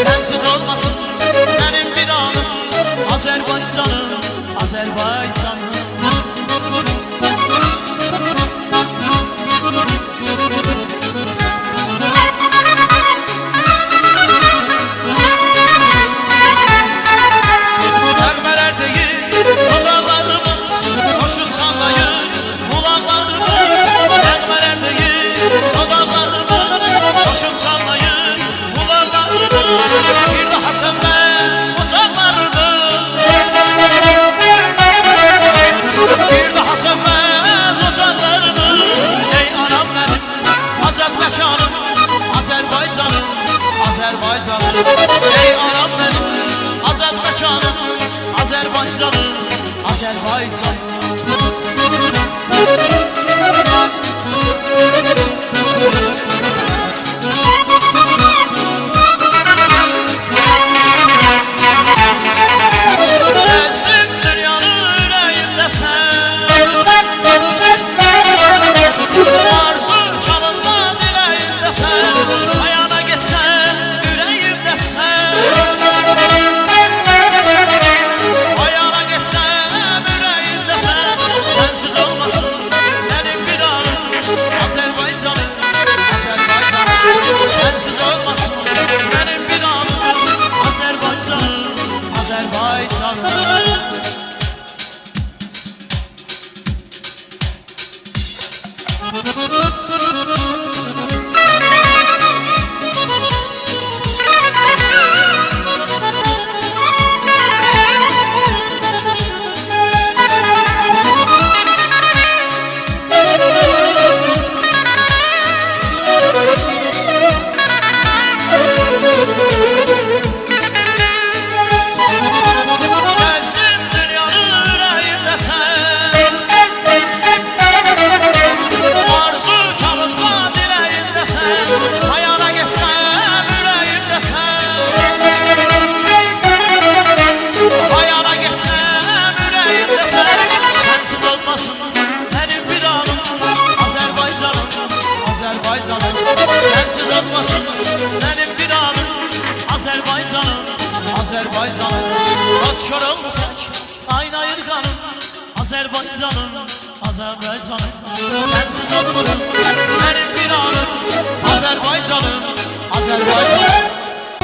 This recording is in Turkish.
Sensiz olmasın benim bir anım, Azerbaycanım, Azerbaycanım. Nağmeler değil odalarımız, koşu çalayır kulaklarımız. Nağmeler değil odalarımız, koşu çalayır kulaklarımız. Bir daha sönmez ocaklarımız, bir daha sönmez ocaklarımız. Ey anam benim, azat mekanım, Azerbaycanım, Azerbaycanım. Ey anam benim, azat mekanım, Azerbaycanım, Azerbaycanım. Sensiz olmasın benim bir anım, Azerbaycanım, Azerbaycanım. Sensiz olmasın benim bir anım, Azerbaycanım, Azerbaycanım. Kaç kör oldu tek aynı ayırganım, Azerbaycanım, Azerbaycanım. Sensiz olmasın benim bir anım, Azerbaycanım, Azerbaycanım.